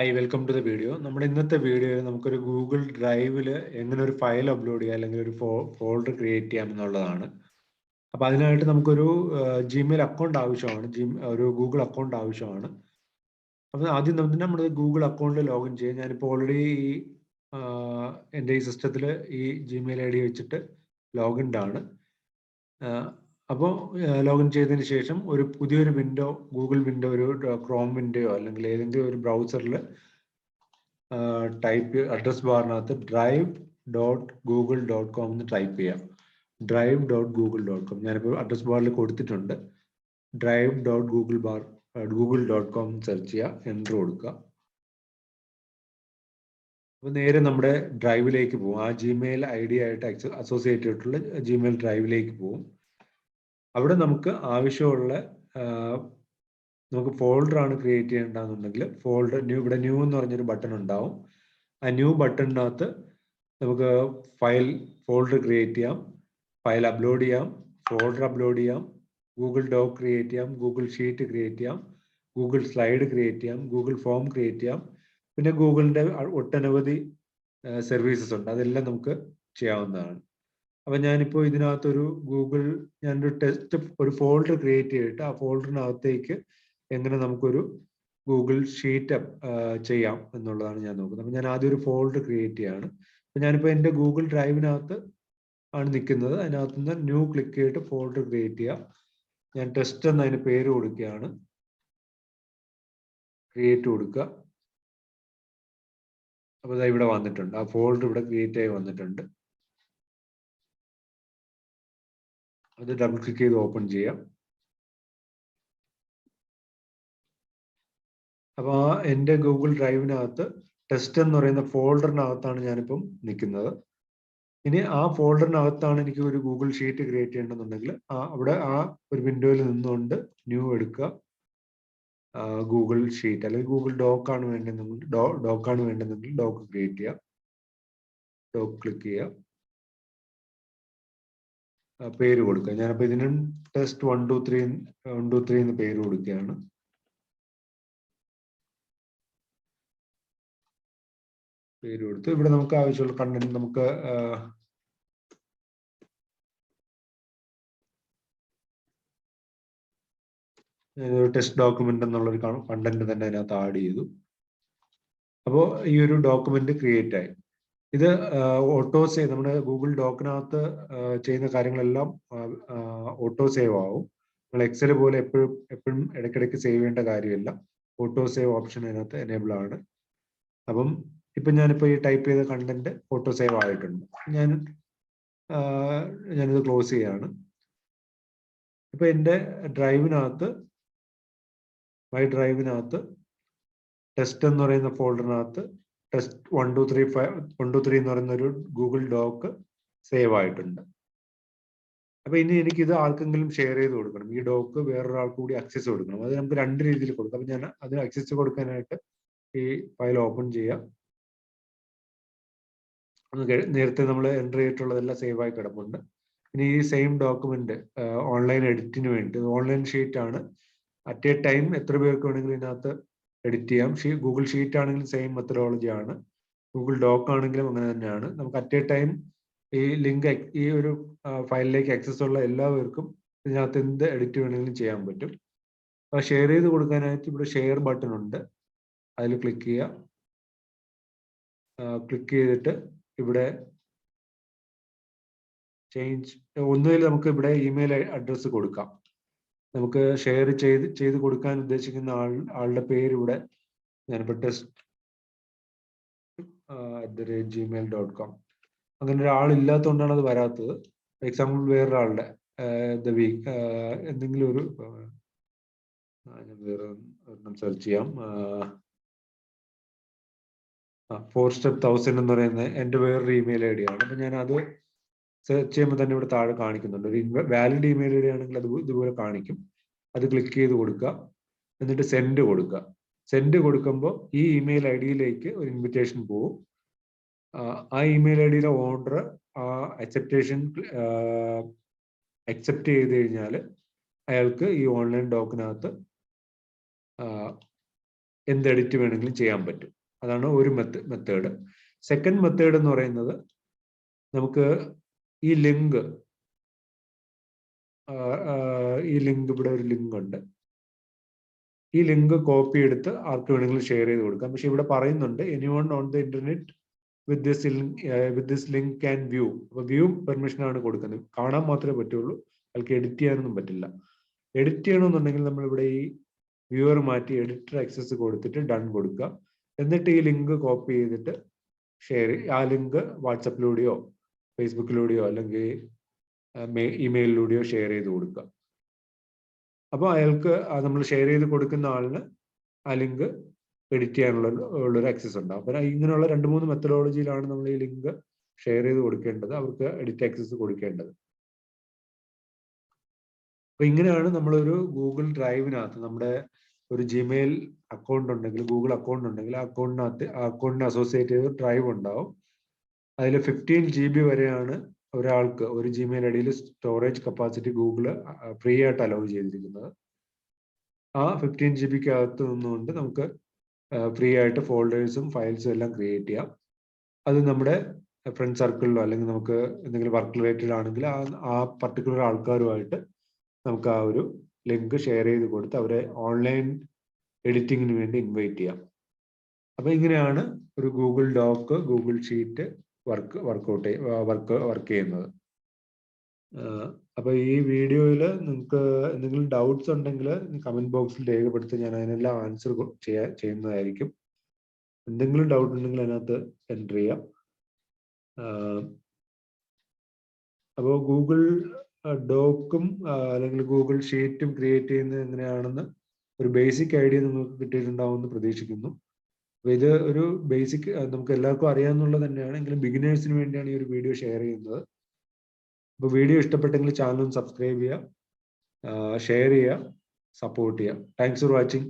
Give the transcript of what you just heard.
Hi, welcome to the video. നമ്മുടെ ഇന്നത്തെ വീഡിയോയിൽ നമുക്കൊരു ഗൂഗിൾ ഡ്രൈവിൽ എങ്ങനെ ഒരു ഫയൽ അപ്ലോഡ് ചെയ്യാം അല്ലെങ്കിൽ ഒരു ഫോൾഡർ ക്രിയേറ്റ് ചെയ്യാം എന്നുള്ളതാണ്. അപ്പോൾ അതിനായിട്ട് നമുക്കൊരു ജിമെയിൽ അക്കൗണ്ട് ആവശ്യമാണ്, ഒരു ഗൂഗിൾ അക്കൗണ്ട് ആവശ്യമാണ്. അപ്പോൾ ആദ്യം നമ്മുടെ ഗൂഗിൾ അക്കൗണ്ടിൽ ലോഗിൻ ചെയ്യാം. ഞാനിപ്പോൾ ഓൾറെഡി എൻ്റെ ഈ സിസ്റ്റത്തിൽ ഈ ജിമെയിൽ ഐ ഡി വെച്ചിട്ട് ലോഗിൻഡ് ആണ്. അപ്പോൾ ലോഗിൻ ചെയ്തതിന് ശേഷം ഒരു പുതിയൊരു വിൻഡോ, ഗൂഗിൾ വിൻഡോ, ഒരു ക്രോം വിൻഡോയോ അല്ലെങ്കിൽ ഏതെങ്കിലും ഒരു ബ്രൗസറിൽ ടൈപ്പ് അഡ്രസ് ബാറിനകത്ത് drive.google.com എന്ന് ടൈപ്പ് ചെയ്യാം. drive.google.com ഞാനിപ്പോൾ അഡ്രസ് ബാറിൽ കൊടുത്തിട്ടുണ്ട്. drive.google.com സെർച്ച് ചെയ്യുക, എൻ്റർ കൊടുക്കുക. അപ്പോൾ നേരെ നമ്മുടെ ഡ്രൈവിലേക്ക് പോകും. ആ ജിമെയിൽ ഐ ഡി ആയിട്ട് അസോസിയേറ്റ് ചെയ്തിട്ടുള്ള ജിമെയിൽ ഡ്രൈവിലേക്ക് പോകും. അവിടെ നമുക്ക് ആവശ്യമുള്ള നമുക്ക് ഫോൾഡർ ആണ് ക്രിയേറ്റ് ചെയ്യേണ്ടതെന്നുണ്ടെങ്കിൽ ഫോൾഡർ ഇവിടെ ന്യൂ എന്ന് പറഞ്ഞൊരു ബട്ടൺ ഉണ്ടാവും. ആ ന്യൂ ബട്ടണിനകത്ത് നമുക്ക് ഫോൾഡർ ക്രിയേറ്റ് ചെയ്യാം, ഫയൽ അപ്ലോഡ് ചെയ്യാം, ഫോൾഡർ അപ്ലോഡ് ചെയ്യാം, ഗൂഗിൾ ഡോക്ക് ക്രിയേറ്റ് ചെയ്യാം, ഗൂഗിൾ ഷീറ്റ് ക്രിയേറ്റ് ചെയ്യാം, ഗൂഗിൾ സ്ലൈഡ് ക്രിയേറ്റ് ചെയ്യാം, ഗൂഗിൾ ഫോം ക്രിയേറ്റ് ചെയ്യാം. പിന്നെ ഗൂഗിളിൻ്റെ ഒട്ടനവധി സർവീസസ് ഉണ്ട്, അതെല്ലാം നമുക്ക് ചെയ്യാവുന്നതാണ്. അപ്പം ഞാനിപ്പോൾ ഇതിനകത്തൊരു ഞാനൊരു ഒരു ഫോൾഡർ ക്രിയേറ്റ് ചെയ്തിട്ട് ആ ഫോൾഡറിനകത്തേക്ക് എങ്ങനെ നമുക്കൊരു ഗൂഗിൾ ഷീറ്റ് ചെയ്യാം എന്നുള്ളതാണ് ഞാൻ നോക്കുന്നത്. അപ്പം ഞാൻ ആദ്യം ഒരു ഫോൾഡർ ക്രിയേറ്റ് ചെയ്യാണ്. അപ്പം ഞാനിപ്പോൾ എൻ്റെ ഗൂഗിൾ ഡ്രൈവിനകത്ത് ആണ് നിൽക്കുന്നത്. അതിനകത്ത് നിന്ന് ന്യൂ ക്ലിക്ക് ചെയ്തിട്ട് ഫോൾഡർ ക്രിയേറ്റ് ചെയ്യുക. ഞാൻ ടെസ്റ്റ് എന്ന് അതിന് പേര് കൊടുക്കുകയാണ്, ക്രിയേറ്റ് കൊടുക്കുക. അപ്പോൾ അത് ഇവിടെ വന്നിട്ടുണ്ട്, ആ ഫോൾഡർ ഇവിടെ ക്രിയേറ്റ് ആയി വന്നിട്ടുണ്ട്. അത് ഡബിൾ ക്ലിക്ക് ചെയ്ത് ഓപ്പൺ ചെയ്യാം. അപ്പോൾ ആ എൻ്റെ ഗൂഗിൾ ഡ്രൈവിനകത്ത് ടെസ്റ്റ് എന്ന് പറയുന്ന ഫോൾഡറിനകത്താണ് ഞാനിപ്പം നിൽക്കുന്നത്. ഇനി ആ ഫോൾഡറിനകത്താണ് എനിക്ക് ഒരു ഗൂഗിൾ ഷീറ്റ് ക്രിയേറ്റ് ചെയ്യണമെന്നുണ്ടെങ്കിൽ അവിടെ ആ ഒരു വിൻഡോയിൽ നിന്നുകൊണ്ട് ന്യൂ എടുക്കുക, ഗൂഗിൾ ഷീറ്റ് അല്ലെങ്കിൽ ഗൂഗിൾ ഡോക്കാണ് വേണ്ടതെങ്കിൽ ഡോക്ക് ക്രിയേറ്റ് ചെയ്യുക, ഡോക്ക് ക്ലിക്ക് ചെയ്യുക, പേര് കൊടുക്കുക. ഞാനിപ്പോൾ ഇതിനും ടെസ്റ്റ് 123 എന്ന് പേര് കൊടുക്കുകയാണ്. പേര് കൊടുത്ത് ഇവിടെ നമുക്ക് ആവശ്യമുള്ള കണ്ടന്റ് നമുക്ക് ടെസ്റ്റ് ഡോക്യുമെന്റ് എന്നുള്ളൊരു കണ്ടന്റ് തന്നെ അതിനകത്ത് ആഡ് ചെയ്തു. അപ്പോൾ ഈ ഒരു ഡോക്യുമെന്റ് ക്രിയേറ്റ് ആയി. ഇത് ഓട്ടോ സേവ്, നമ്മുടെ ഗൂഗിൾ ഡോക്കിനകത്ത് ചെയ്യുന്ന കാര്യങ്ങളെല്ലാം ഓട്ടോ സേവ് ആവും. നമ്മൾ എക്സൽ പോലെ എപ്പോഴും ഇടയ്ക്കിടയ്ക്ക് സേവ് ചെയ്യേണ്ട കാര്യമില്ല. ഓട്ടോ സേവ് ഓപ്ഷൻ അതിനകത്ത് എനേബിൾ ആണ്. അപ്പം ഞാനിപ്പോൾ ഈ ടൈപ്പ് ചെയ്ത കണ്ടന്റ് ഓട്ടോ സേവ് ആയിട്ടുണ്ട്. ഞാനിത് ക്ലോസ് ചെയ്യാണ്. ഇപ്പൊ എൻ്റെ മൈ ഡ്രൈവിനകത്ത് ടെസ്റ്റ് എന്ന് പറയുന്ന ഫോൾഡറിനകത്ത് ടെസ്റ്റ് 123 എന്ന് പറയുന്ന ഒരു ഗൂഗിൾ ഡോക്ക് സേവ് ആയിട്ടുണ്ട്. അപ്പൊ ഇനി എനിക്കിത് ആർക്കെങ്കിലും ഷെയർ ചെയ്ത് കൊടുക്കണം. ഈ ഡോക്ക് വേറൊരാൾക്ക് കൂടി ആക്സസ് കൊടുക്കണം. അത് നമുക്ക് രണ്ട് രീതിയിൽ കൊടുക്കാം. അപ്പൊ ഞാൻ അത് ആക്സസ് കൊടുക്കാനായിട്ട് ഈ ഫയൽ ഓപ്പൺ ചെയ്യാം. നേരത്തെ നമ്മൾ എൻ്റർ ചെയ്തിട്ടുള്ളതെല്ലാം സേവ് ആയി കിടപ്പുണ്ട്. ഇനി ഈ സെയിം ഡോക്യുമെന്റ് ഓൺലൈൻ എഡിറ്റിന് വേണ്ടി, ഓൺലൈൻ ഷീറ്റ് ആണ്, അറ്റ് എ ടൈം എത്ര പേർക്ക് വേണമെങ്കിലും ഇതിനകത്ത് എഡിറ്റ് ചെയ്യാം. ഗൂഗിൾ ഷീറ്റ് ആണെങ്കിലും സെയിം മെത്തഡോളജി ആണ്, ഗൂഗിൾ ഡോക്ക് ആണെങ്കിലും അങ്ങനെ തന്നെയാണ്. നമുക്ക് അറ്റ് എ ടൈം ഈ ഈ ഒരു ഫയലിലേക്ക് ആക്സസ് ഉള്ള എല്ലാവർക്കും ഇതിനകത്ത് എന്ത് എഡിറ്റ് വേണമെങ്കിലും ചെയ്യാൻ പറ്റും. അപ്പോൾ ഷെയർ ചെയ്ത് കൊടുക്കാനായിട്ട് ഇവിടെ ഷെയർ ബട്ടൺ ഉണ്ട്, അതിൽ ക്ലിക്ക് ചെയ്യുക. ക്ലിക്ക് ചെയ്തിട്ട് ഇവിടെ ഒന്നുകിൽ നമുക്ക് ഇവിടെ ഇമെയിൽ അഡ്രസ്സ് കൊടുക്കാം. നമുക്ക് ഷെയർ ചെയ്ത് കൊടുക്കാൻ ഉദ്ദേശിക്കുന്ന ആളുടെ പേര് ഇവിടെ ഞാനിപ്പോൾ test@gmail.com, അങ്ങനെ ഒരാളില്ലാത്തതുകൊണ്ടാണ് അത് വരാത്തത്. എക്സാമ്പിൾ വേറൊരാളുടെ എന്തെങ്കിലും ഒരു വേറെ സെർച്ച് ചെയ്യാം. 4 step 1000 എന്ന് പറയുന്ന എൻ്റെ വേറൊരു ഇമെയിൽ ഐ ഡി ആണ്. അപ്പൊ ഞാൻ അത് സെർച്ച് ചെയ്യുമ്പോൾ തന്നെ ഇവിടെ താഴെ കാണിക്കുന്നുണ്ട്. ഒരു വാലിഡ് ഇമെയിൽ ഐ ഡി ആണെങ്കിൽ അത് ഇതുപോലെ കാണിക്കും. അത് ക്ലിക്ക് ചെയ്ത് കൊടുക്കുക, എന്നിട്ട് സെൻഡ് കൊടുക്കുക. സെൻഡ് കൊടുക്കുമ്പോൾ ഈ ഇമെയിൽ ഐ ഡിയിലേക്ക് ഒരു ഇൻവിറ്റേഷൻ പോകും. ആ ഇമെയിൽ ഐ ഡിയിലെ ഓർഡർ ആ അക്സെപ്റ്റ് ചെയ്ത് കഴിഞ്ഞാൽ അയാൾക്ക് ഈ ഓൺലൈൻ ഡോക്കിനകത്ത് എന്ത് എഡിറ്റ് വേണമെങ്കിലും ചെയ്യാൻ പറ്റും. അതാണ് ഒരു മെത്തേഡ്. സെക്കൻഡ് മെത്തേഡ് എന്ന് പറയുന്നത്, നമുക്ക് ഈ ലിങ്ക് ഇവിടെ ഒരു ലിങ്ക് ഉണ്ട്. ഈ ലിങ്ക് കോപ്പി എടുത്ത് ആർക്ക് വേണമെങ്കിലും ഷെയർ ചെയ്ത് കൊടുക്കാം. പക്ഷെ ഇവിടെ പറയുന്നുണ്ട് anyone on the internet with this link can view. അപ്പൊ വ്യൂ പെർമിഷൻ ആണ് കൊടുക്കുന്നത്. കാണാൻ മാത്രമേ പറ്റുള്ളൂ, അയാൾക്ക് എഡിറ്റ് ചെയ്യാനൊന്നും പറ്റില്ല. എഡിറ്റ് ചെയ്യണമെന്നുണ്ടെങ്കിൽ നമ്മൾ ഇവിടെ ഈ വ്യൂവർ മാറ്റി എഡിറ്റർ ആക്സസ് കൊടുത്തിട്ട് ഡൺ കൊടുക്കുക. എന്നിട്ട് ഈ ലിങ്ക് കോപ്പി ചെയ്തിട്ട് ആ ലിങ്ക് വാട്സപ്പിലൂടെയോ ഫേസ്ബുക്കിലൂടെയോ അല്ലെങ്കിൽ ഇമെയിലിലൂടെയോ ഷെയർ ചെയ്ത് കൊടുക്കുക. അപ്പോൾ അയാൾക്ക് നമ്മൾ ഷെയർ ചെയ്ത് കൊടുക്കുന്ന ആളിന് ആ ലിങ്ക് എഡിറ്റ് ചെയ്യാനുള്ളൊരു ആക്സസ് ഉണ്ടാവും. അപ്പം ഇങ്ങനെയുള്ള 2-3 മെത്തഡോളജിയിലാണ് നമ്മൾ ഈ ലിങ്ക് ഷെയർ ചെയ്ത് കൊടുക്കേണ്ടത്, അവർക്ക് എഡിറ്റ് ആക്സസ് കൊടുക്കേണ്ടത്. അപ്പൊ ഇങ്ങനെയാണ് നമ്മളൊരു ഗൂഗിൾ ഡ്രൈവിനകത്ത് നമ്മുടെ ഒരു ജിമെയിൽ അക്കൗണ്ട് ഉണ്ടെങ്കിൽ, ഗൂഗിൾ അക്കൗണ്ട് ഉണ്ടെങ്കിൽ ആ അക്കൗണ്ടിനെ അസോസിയേറ്റ് ചെയ്ത് ഡ്രൈവ് ഉണ്ടാവും. അതിൽ 15 GB വരെയാണ് ഒരാൾക്ക് ഒരു ജിമെയിൽ ഐഡിയിൽ സ്റ്റോറേജ് കപ്പാസിറ്റി ഗൂഗിള് ഫ്രീ ആയിട്ട് അലൗ ചെയ്തിരിക്കുന്നത്. ആ 15 GB നിന്നുകൊണ്ട് നമുക്ക് ഫ്രീ ആയിട്ട് ഫോൾഡേഴ്സും ഫയൽസും എല്ലാം ക്രിയേറ്റ് ചെയ്യാം. അത് നമ്മുടെ ഫ്രണ്ട് സർക്കിളിലോ അല്ലെങ്കിൽ നമുക്ക് എന്തെങ്കിലും വർക്ക് റിലേറ്റഡ് ആണെങ്കിൽ ആ പർട്ടിക്കുലർ ആൾക്കാരുമായിട്ട് നമുക്ക് ആ ഒരു ലിങ്ക് ഷെയർ ചെയ്ത് കൊടുത്ത് അവരെ ഓൺലൈൻ എഡിറ്റിങ്ങിന് വേണ്ടി ഇൻവൈറ്റ് ചെയ്യാം. അപ്പൊ ഇങ്ങനെയാണ് ഒരു Google dock, Google sheet work ചെയ്യുന്നത്. അപ്പൊ ഈ വീഡിയോയിൽ നിങ്ങൾക്ക് എന്തെങ്കിലും ഡൗട്ട്സ് ഉണ്ടെങ്കിൽ കമന്റ് ബോക്സിൽ രേഖപ്പെടുത്തി ഞാൻ അതിനെല്ലാം ആൻസർ ചെയ്യുന്നതായിരിക്കും. എന്തെങ്കിലും ഡൗട്ട് ഉണ്ടെങ്കിൽ അതിനകത്ത് എൻ്റർ ചെയ്യാം. അപ്പോൾ ഗൂഗിൾ ഡോക്കും അല്ലെങ്കിൽ ഗൂഗിൾ ഷീറ്റും ക്രിയേറ്റ് ചെയ്യുന്നത് എങ്ങനെയാണെന്ന് ഒരു ബേസിക് ഐഡിയ നിങ്ങൾക്ക് കിട്ടിയിട്ടുണ്ടാവുമെന്ന് പ്രതീക്ഷിക്കുന്നു. അപ്പോൾ ഇത് ഒരു ബേസിക് നമുക്ക് എല്ലാവർക്കും അറിയാവുന്നുള്ളത് തന്നെയാണ്, എങ്കിലും ബിഗിനേഴ്സിന് വേണ്ടിയാണ് ഈ ഒരു വീഡിയോ ഷെയർ ചെയ്യുന്നത്. അപ്പോൾ വീഡിയോ ഇഷ്ടപ്പെട്ടെങ്കിൽ ചാനൽ ഒന്ന് സബ്സ്ക്രൈബ് ചെയ്യുക, ഷെയർ ചെയ്യുക, സപ്പോർട്ട് ചെയ്യുക. Thanks for watching.